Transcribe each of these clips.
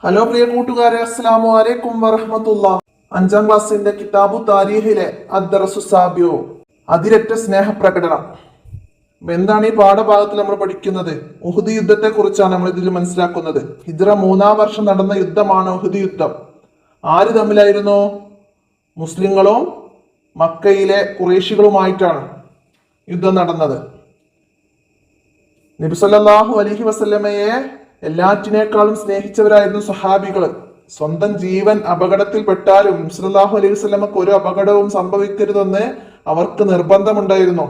Hello പ്രിയ കൂട്ടുകാരെ, അസ്സലാമു അലൈക്കും വറഹ്മത്തുള്ളാഹി. 5ാം ക്ലാസ്സിന്റെ കിതാബു താരീഖിലെ അദ്ദറസു സാബിഉ, അതിരറ്റ സ്നേഹപ്രകടനം. എന്താണ് ഈ പാഠഭാഗത്തിൽ നമ്മൾ പഠിക്കുന്നത്? ഉഹുദ് യുദ്ധത്തെ കുറിച്ചാണ് നമ്മൾ ഇതിൽ മനസ്സിലാക്കുന്നത്. ഹിജ്റ 3-ാം വർഷം നടന്ന യുദ്ധമാണ് ഉഹുദ് യുദ്ധം. ആര് തമ്മിലായിരുന്നു? മുസ്ലിങ്ങളും മക്കയിലെ ഖുറൈശികളുമായിട്ടാണ് യുദ്ധം നടന്നത്. നബി സല്ലല്ലാഹു അലൈഹി വസല്ലമയെ എല്ലാറ്റിനേക്കാളും സ്നേഹിച്ചവരായിരുന്നു സഹാബികൾ. സ്വന്തം ജീവൻ അപകടത്തിൽപ്പെട്ടാലും നബി സല്ലല്ലാഹു അലൈഹി വസല്ലമക്ക് ഒരു അപകടവും സംഭവിക്കരുതെന്ന് അവർക്ക് നിർബന്ധമുണ്ടായിരുന്നു.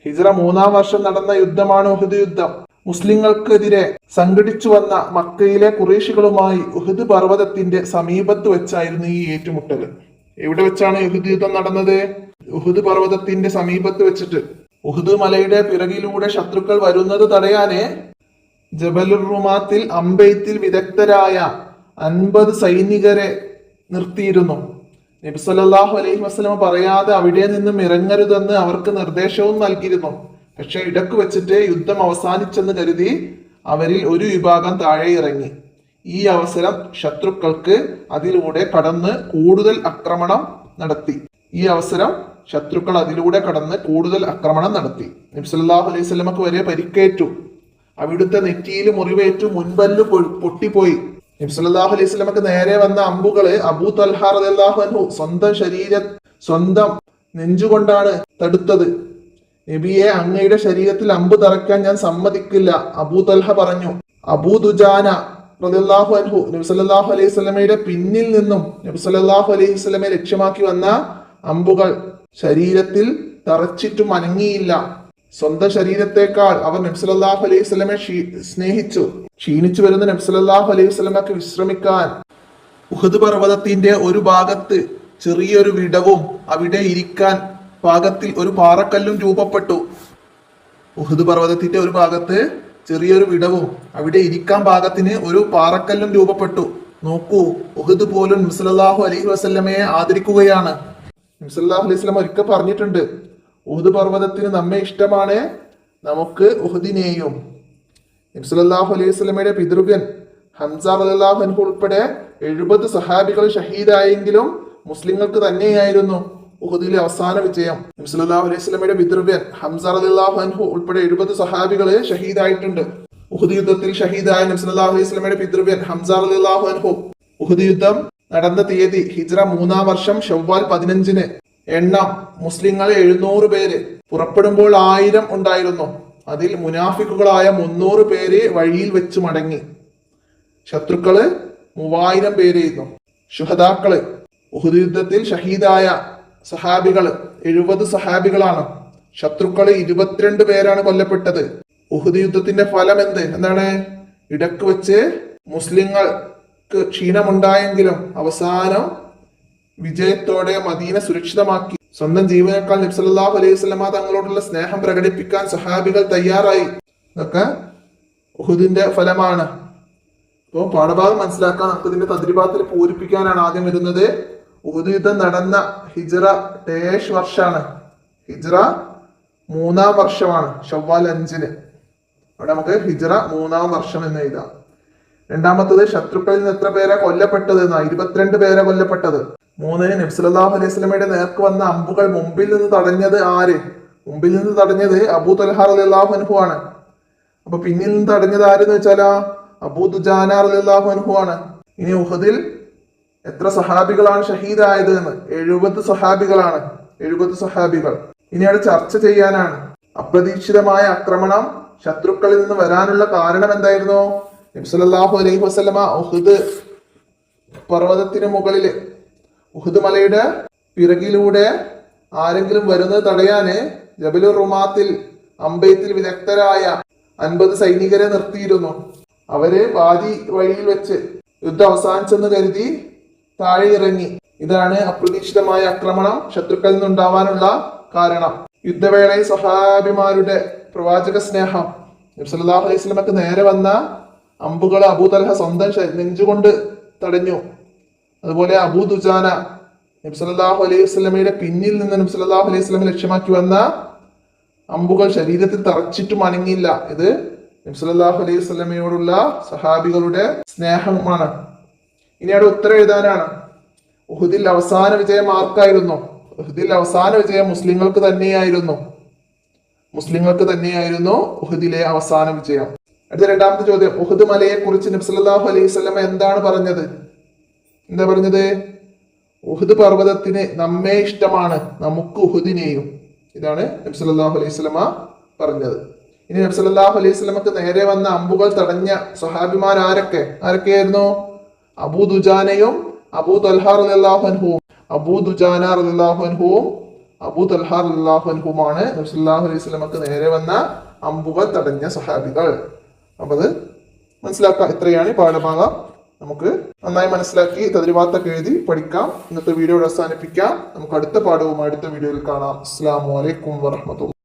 ഹിജ്റ 3-ാം വർഷം നടന്ന യുദ്ധമാണ് ഉഹുദ് യുദ്ധം. മുസ്ലിങ്ങൾക്കെതിരെ സംഘടിച്ചു വന്ന മക്കയിലെ ഖുറൈശികളുമായി ഉഹുദ് പർവ്വതത്തിന്റെ സമീപത്ത് വെച്ചായിരുന്നു ഈ ഏറ്റുമുട്ടൽ. എവിടെ വെച്ചാണ് ഉഹുദ് യുദ്ധം നടന്നത്? ഉഹുദ് പർവ്വതത്തിന്റെ സമീപത്ത് വെച്ചിട്ട്. ഉഹുദ് മലയുടെ പിറകിലൂടെ ശത്രുക്കൾ വരുന്നത് തടയാന് ജബലുർ റുമാത്തിൽ അമ്പെയ്ത്തിൽ വിദഗ്ധരായ 50 സൈനികരെ നിർത്തിയിരുന്നു. നബി സല്ലല്ലാഹു അലൈഹി വസല്ലം പറയാതെ അവിടെ നിന്നും ഇറങ്ങരുതെന്ന് അവർക്ക് നിർദ്ദേശവും നൽകിയിരുന്നു. പക്ഷെ ഇടക്ക് വെച്ചിട്ട് യുദ്ധം അവസാനിച്ചെന്ന് കരുതി അവരിൽ ഒരു വിഭാഗം താഴെ ഇറങ്ങി. ഈ അവസരം ശത്രുക്കൾക്ക് അതിലൂടെ കടന്ന് കൂടുതൽ ആക്രമണം നടത്തി. നബി സല്ലല്ലാഹു അലൈഹി വസല്ലമക്ക് വരെ പരിക്കേറ്റു. അവിടുത്തെ നെറ്റിയിൽ മുറിവേറ്റു, മുൻപല്ല് പൊട്ടിപ്പോയി. നബി സല്ലല്ലാഹു അലൈഹി വസല്ലമക്ക് നേരെ വന്ന അമ്പുകള് അബൂ തൽഹ റളിയല്ലാഹു അൻഹു സ്വന്തം നെഞ്ചുകൊണ്ടാണ് തടുത്തത്. നബിയെ, അങ്ങയുടെ ശരീരത്തിൽ അമ്പ് തറയ്ക്കാൻ ഞാൻ സമ്മതിക്കില്ല, അബൂ തൽഹ പറഞ്ഞു. അബൂ ദുജാന റളിയല്ലാഹു അൻഹു നബി സല്ലല്ലാഹു അലൈഹി വസല്ലമയുടെ പിന്നിൽ നിന്നും നബി സല്ലല്ലാഹു അലൈഹി വസല്ലമയെ ലക്ഷ്യമാക്കി വന്ന അമ്പുകൾ ശരീരത്തിൽ തറച്ചിട്ടും അനങ്ങിയില്ല. സ്വന്തം ശരീരത്തെക്കാൾ അവർ നബി സല്ലല്ലാഹു അലൈഹി വസല്ലമയെ സ്നേഹിച്ചു. ക്ഷീണിച്ചു വരുന്ന നബി സല്ലല്ലാഹു അലൈഹി വസല്ലമക്ക് വിശ്രമിക്കാൻ ഉഹുദ് പർവ്വതത്തിന്റെ ഒരു ഭാഗത്ത് ചെറിയൊരു വിടവും അവിടെ ഇരിക്കാൻ പാകത്തിൽ ഒരു പാറക്കല്ലും രൂപപ്പെട്ടു. ഉഹുദ് പർവ്വതത്തിന്റെ ഒരു ഭാഗത്ത് ചെറിയൊരു വിടവും അവിടെ ഇരിക്കാൻ പാകത്തിന് ഒരു പാറക്കല്ലും രൂപപ്പെട്ടു. നോക്കൂ, ഉഹുദ് പോലും നബി സല്ലല്ലാഹു അലൈഹി വസല്ലമയെ ആദരിക്കുകയാണ്. നബി സല്ലല്ലാഹു അലൈഹി വസല്ലം ഒരിക്കൽ പറഞ്ഞിട്ടുണ്ട്, ഉഹുദ് പർവ്വതത്തിന് നമ്മെ ഇഷ്ടമാണ്, നമുക്ക് ഉഹുദിനെയും. നബി സല്ലല്ലാഹു അലൈഹി വസല്ലമയുടെ പിതൃവ്യൻ ഹംസ റളിയല്ലാഹു അൻഹു ഉൾപ്പെടെ 70 സഹാബികൾ ഷഹീദായെങ്കിലും മുസ്ലിങ്ങൾക്ക് തന്നെയായിരുന്നു ഉഹുദിലെ അവസാന വിജയം. നബി സല്ലല്ലാഹു അലൈഹി വസല്ലമയുടെ പിതൃവ്യൻ ഹംസ റളിയല്ലാഹു അൻഹു ഉൾപ്പെടെ 70 സഹാബികൾ ഷഹീദായിട്ടുണ്ട്. ഉഹുദ് യുദ്ധത്തിൽ ഷഹീദായ നബി സല്ലല്ലാഹു അലൈഹി വസല്ലമയുടെ പിതൃവ്യൻ ഹംസ റളിയല്ലാഹു അൻഹു. ഉഹുദ് യുദ്ധം നടന്ന തീയതി ഹിജ്റ 3-ാം വർഷം ശവ്വാൽ 15-ന്. എണ്ണം മുസ്ലിങ്ങൾ 700 പേര്. പുറപ്പെടുമ്പോൾ 1000 ഉണ്ടായിരുന്നു. അതിൽ മുനാഫിക്കുകളായ 300 പേര് വഴിയിൽ വെച്ച് മടങ്ങി. ശത്രുക്കള് 3000 പേരായിരുന്നു. ശുഹദാക്കള് ഉഹുദ് യുദ്ധത്തിൽ ഷഹീദായ സഹാബികള് 70 സഹാബികളാണ്. ശത്രുക്കള് 22 പേരാണ് കൊല്ലപ്പെട്ടത്. ഉഹുദ് യുദ്ധത്തിന്റെ ഫലം എന്താണ്? ഇടക്ക് വെച്ച് മുസ്ലിങ്ങൾക്ക് ക്ഷീണമുണ്ടായെങ്കിലും അവസാനം വിജയത്തോടെ മദീന സുരക്ഷിതമാക്കി. സ്വന്തം ജീവനേക്കാൾ നബി സല്ലല്ലാഹു അലൈഹി വസല്ലമ തങ്ങളോടുള്ള സ്നേഹം പ്രകടിപ്പിക്കാൻ സഹാബികൾ തയ്യാറായി. ഇതൊക്കെ ഉഹുദിന്റെ ഫലമാണ്. അപ്പോൾ പാഠഭാഗം മനസ്സിലാക്കാൻ നമുക്ക് ഇതിന്റെ തദ്രിഭാഗത്തിൽ പൂരിപ്പിക്കാനാണ് ആദ്യം വരുന്നത്. ഉഹുദ് യുദ്ധം നടന്ന ഹിജ്റ ഡേഷ് വർഷമാണ്. ഹിജ്റ 3-ാം വർഷമാണ്, ശവ്വാൽ 5-ന്. അവിടെ നമുക്ക് ഹിജ്റ 3-ാം വർഷം എന്ന് എഴുതാം. രണ്ടാമത്തത്, ശത്രുക്കളിൽ നിന്ന് എത്ര പേരെ കൊല്ലപ്പെട്ടത്? 22 പേരെ കൊല്ലപ്പെട്ടത്. 3, നബി സല്ലല്ലാഹു അലൈഹി വസല്ലമയുടെ നേർക്ക് വന്ന അമ്പുകൾ മുമ്പിൽ നിന്ന് തടഞ്ഞത് ആര്? മുമ്പിൽ നിന്ന് തടഞ്ഞത് അബൂ തൽഹ റളിയല്ലാഹു അൻഹു ആണ്. അപ്പൊ പിന്നിൽ നിന്ന് തടഞ്ഞത് ആരെന്ന് വെച്ചാലാ അബൂ ദുജാന റളിയല്ലാഹു അൻഹു ആണ്. ഇനി ഉഹുദിൽ എത്ര സഹാബികളാണ് ഷഹീദായത് എന്ന്? 70 സഹാബികളാണ്. 70 സഹാബികൾ. ഇനി അവിടെ ചർച്ച ചെയ്യാനാണ്. അപ്രതീക്ഷിതമായ ആക്രമണം ശത്രുക്കളിൽ നിന്ന് വരാനുള്ള കാരണം എന്തായിരുന്നു? നബി സല്ലല്ലാഹു അലൈഹി വസല്ലമ ഉഹുദ് പർവ്വതത്തിന് മുകളില്, ഉഹുദ് മലയുടെ പിറകിലൂടെ ആരെങ്കിലും വരുന്നത് തടയാന് ജബലുർ റുമാത്തിൽ അമ്പെയ്ത്തിൽ വിദഗ്ധരായ 50 സൈനികരെ നിർത്തിയിരുന്നു. അവര് പാതി വഴിയിൽ വെച്ച് യുദ്ധം അവസാനിച്ചെന്ന് കരുതി താഴെ ഇറങ്ങി. ഇതാണ് അപ്രതീക്ഷിതമായ ആക്രമണം ശത്രുക്കളിൽ നിന്നുണ്ടാവാനുള്ള കാരണം. യുദ്ധവേളയിൽ സഹാബിമാരുടെ പ്രവാചക സ്നേഹം. നബി സല്ലല്ലാഹു അലൈഹി വസല്ലമക്ക് നേരെ വന്ന അമ്പുകൾ അബൂ തൽഹ സ്വന്തം നെഞ്ചുകൊണ്ട് തടഞ്ഞു. അതുപോലെ അബൂ ദുജാന നബി സല്ലല്ലാഹു അലൈഹി വസല്ലമയുടെ പിന്നിൽ നിന്ന് നബി സല്ലല്ലാഹു അലൈഹി വസല്ലമയെ ലക്ഷ്യമാക്കി വന്ന അമ്പുകൾ ശരീരത്തിൽ തറച്ചിട്ടും അനങ്ങിയില്ല. ഇത് നബി സല്ലല്ലാഹു അലൈഹി വസല്ലമയോടുള്ള സഹാബികളുടെ സ്നേഹമാണ്. ഇനി അവിടെ ഉത്തരം എഴുതാനാണ്. ഉഹുദിൽ അവസാന വിജയം ആർക്കായിരുന്നു? ഉഹുദിൽ അവസാന വിജയം മുസ്ലിങ്ങൾക്ക് തന്നെയായിരുന്നു. ഉഹുദിലെ അവസാന വിജയം. അടുത്ത രണ്ടാമത്തെ ചോദ്യം, ഉഹുദ് മലയെ കുറിച്ച് നബി സല്ലല്ലാഹു അലൈഹി വസല്ലം എന്താണ് പറഞ്ഞത്? എന്താ പറഞ്ഞത്? ഉഹുദ് പർവ്വതത്തിന് നമ്മെ ഇഷ്ടമാണ്, നമുക്ക് ഉഹുദിനെയും. ഇതാണ് നബി സല്ലല്ലാഹു അലൈഹി വസല്ലമ പറഞ്ഞത്. ഇനി നബി സല്ലല്ലാഹു അലൈഹി വസല്ലമക്ക് നേരെ വന്ന അമ്പുകൾ തടഞ്ഞ സ്വഹാബിമാർ ആരൊക്കെയായിരുന്നു? അബൂ ദുജാനയും അബൂ തൽഹ റളിയല്ലാഹു അൻഹുവും. അബൂ ദുജാന റളിയല്ലാഹു അൻഹുവും അബൂ തൽഹ റളിയല്ലാഹു അൻഹുമാണ് നബി സല്ലല്ലാഹു അലൈഹി വസല്ലമക്ക് നേരെ വന്ന അമ്പുകൾ തടഞ്ഞ സ്വഹാബികൾ. അപ്പൊ അത് മനസ്സിലാക്കാം. ഇത്രയാണ് ഈ പാഠഭാഗം. നമുക്ക് നന്നായി മനസ്സിലാക്കി തദ്രിവാത്തൊക്കെ എഴുതി പഠിക്കാം. ഇന്നത്തെ വീഡിയോ അവസാനിപ്പിക്കാം. നമുക്ക് അടുത്ത പാഠവും അടുത്ത വീഡിയോയിൽ കാണാം. അസ്സലാമു അലൈക്കും വറഹ്മത്തുള്ളാഹി.